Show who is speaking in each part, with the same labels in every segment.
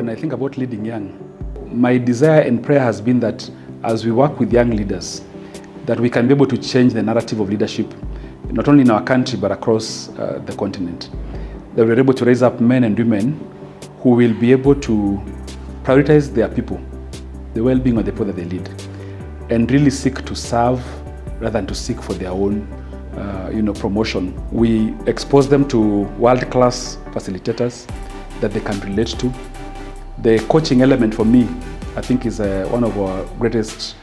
Speaker 1: when I think about leading young, my desire and prayer has been that as we work with young leaders, that we can be able to change the narrative of leadership, not only in our country, but across the continent. That we're able to raise up men and women who will be able to prioritize their people, the well-being of the people that they lead, and really seek to serve rather than to seek for their own promotion. We expose them to world-class facilitators that they can relate to. The coaching element for me, I think, is one of our greatest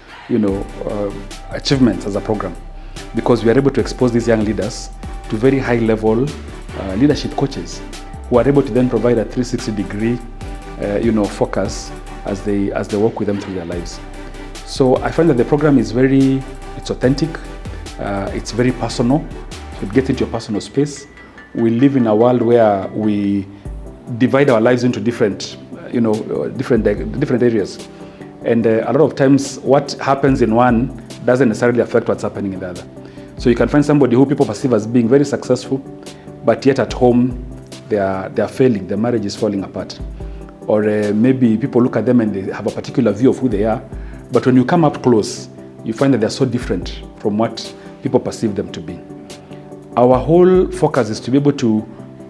Speaker 1: achievements as a program, because we are able to expose these young leaders to very high-level leadership coaches who are able to then provide a 360-degree focus as they work with them through their lives. So I find that the program is it's authentic, it's very personal. So it gets into your personal space. We live in a world where we divide our lives into different areas. And a lot of times what happens in one doesn't necessarily affect what's happening in the other. So you can find somebody who people perceive as being very successful, but yet at home they are failing, their marriage is falling apart. Or maybe people look at them and they have a particular view of who they are, but when you come up close, you find that they're so different from what people perceive them to be. Our whole focus is to be able to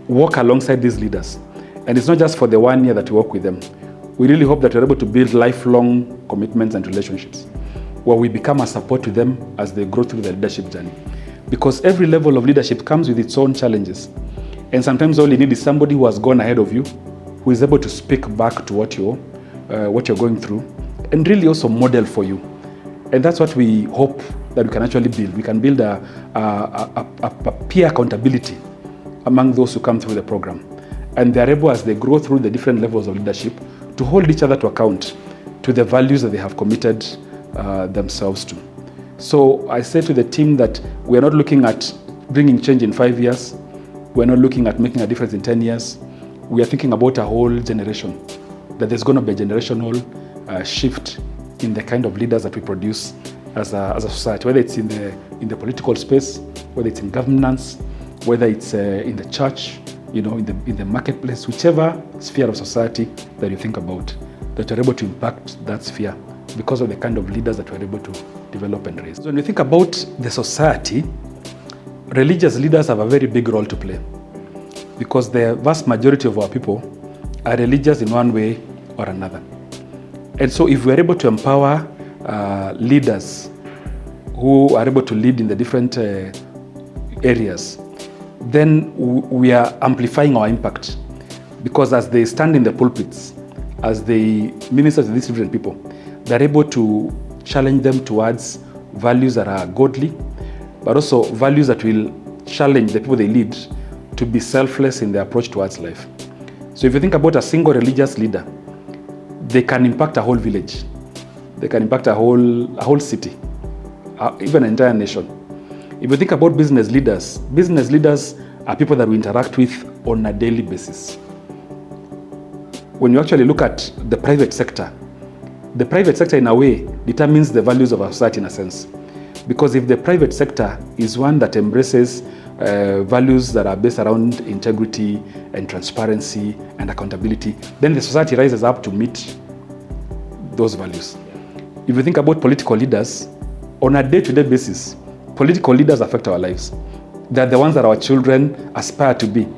Speaker 1: walk alongside these leaders. And it's not just for the 1 year that we work with them. We really hope that we're able to build lifelong commitments and relationships where we become a support to them as they grow through their leadership journey. Because every level of leadership comes with its own challenges. And sometimes all you need is somebody who has gone ahead of you, who is able to speak back to what you're going through, and really also model for you. And that's what we hope that we can actually build. We can build a peer accountability among those who come through the program. And they're able, as they grow through the different levels of leadership, to hold each other to account to the values that they have committed themselves to. So I say to the team that we are not looking at bringing change in 5 years. We're not looking at making a difference in 10 years. We are thinking about a whole generation, that there's going to be a generational shift in the kind of leaders that we produce as a society, whether it's in the political space, whether it's in governance, whether it's in the church, in the marketplace, whichever sphere of society that you think about, that you're able to impact that sphere because of the kind of leaders that we're able to develop and raise. So when you think about the society, religious leaders have a very big role to play, because the vast majority of our people are religious in one way or another. And so if we're able to empower leaders who are able to lead in the different areas, then we are amplifying our impact, because as they stand in the pulpits, as they minister to these different people, they're able to challenge them towards values that are godly, but also values that will challenge the people they lead to be selfless in their approach towards life. So if you think about a single religious leader, they can impact a whole village, they can impact a whole city, even an entire nation. If you think about business leaders are people that we interact with on a daily basis. When you actually look at the private sector in a way determines the values of our society in a sense. Because if the private sector is one that embraces values that are based around integrity and transparency and accountability, then the society rises up to meet those values. If you think about political leaders, on a day-to-day basis, political leaders affect our lives. They're the ones that our children aspire to be.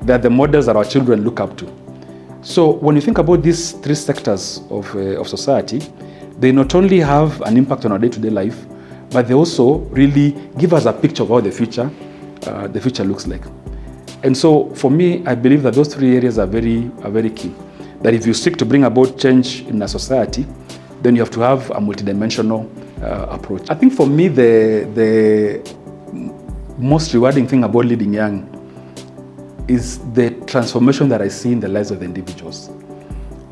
Speaker 1: They're the models that our children look up to. So when you think about these three sectors of society, they not only have an impact on our day-to-day life, but they also really give us a picture of how the future looks like. And so for me, I believe that those three areas are very key. That if you seek to bring about change in a society, then you have to have a multidimensional approach. I think for me, the most rewarding thing about leading young is the transformation that I see in the lives of the individuals.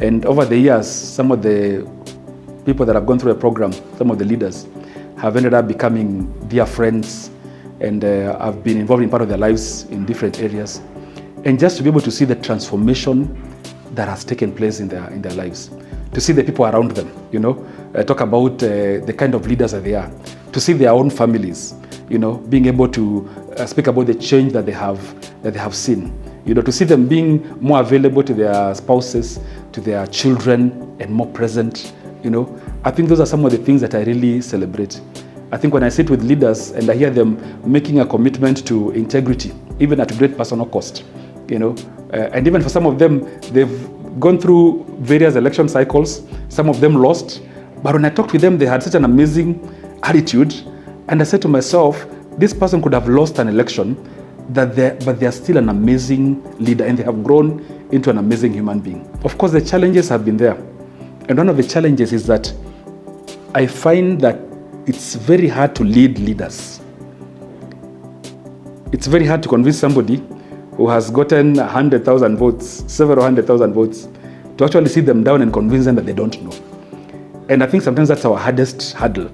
Speaker 1: And over the years, some of the people that have gone through a program, some of the leaders, have ended up becoming dear friends, and have been involved in part of their lives in different areas. And just to be able to see the transformation that has taken place in their lives, to see the people around them, talk about the kind of leaders that they are, to see their own families, being able to speak about the change that they have seen. To see them being more available to their spouses, to their children, and more present. I think those are some of the things that I really celebrate. I think when I sit with leaders and I hear them making a commitment to integrity, even at great personal cost, and even for some of them, they've gone through various election cycles. Some of them lost, but when I talked with them, they had such an amazing attitude. And I said to myself, this person could have lost an election, but they're still an amazing leader, and they have grown into an amazing human being. Of course, the challenges have been there. And one of the challenges is that I find that it's very hard to lead leaders. It's very hard to convince somebody who has gotten 100,000 votes, several 100,000 votes, to actually sit them down and convince them that they don't know. And I think sometimes that's our hardest hurdle,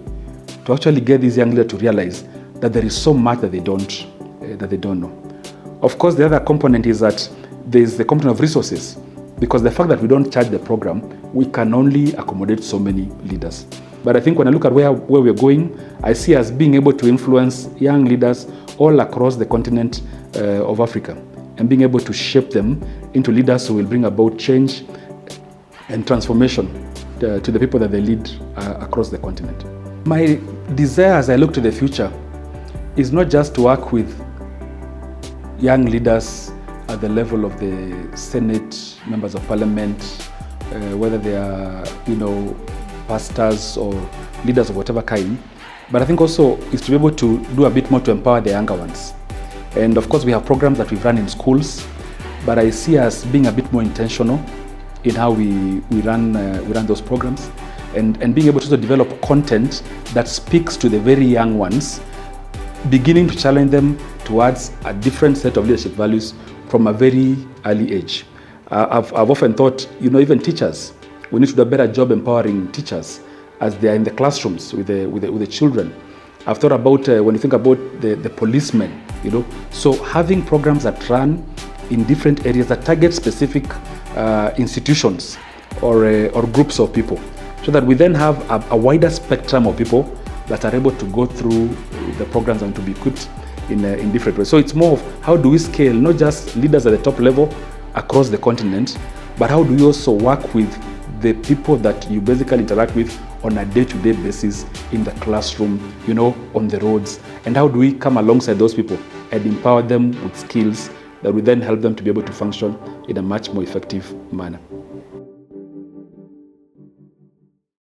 Speaker 1: to actually get these young leaders to realize that there is so much that they don't know. Of course, the other component is that there is the component of resources, because the fact that we don't charge the program, we can only accommodate so many leaders. But I think when I look at where we're going, I see us being able to influence young leaders all across the continent of Africa, and being able to shape them into leaders who will bring about change and transformation to the people that they lead across the continent. My desire as I look to the future is not just to work with young leaders at the level of the Senate, members of Parliament, whether they are, pastors or leaders of whatever kind, but I think also is to be able to do a bit more to empower the younger ones. And of course, we have programs that we've run in schools, but I see us being a bit more intentional in how we run those programs, and being able to also develop content that speaks to the very young ones, beginning to challenge them towards a different set of leadership values from a very early age. I've often thought, even teachers, we need to do a better job empowering teachers as they are in the classrooms with the children. I've thought about when you think about the policemen, so having programs that run in different areas that target specific institutions or groups of people, so that we then have a wider spectrum of people that are able to go through the programs and to be equipped in different ways. So it's more of how do we scale not just leaders at the top level across the continent, but how do you also work with the people that you basically interact with on a day-to-day basis in the classroom, on the roads, and how do we come alongside those people and empower them with skills that will then help them to be able to function in a much more effective manner.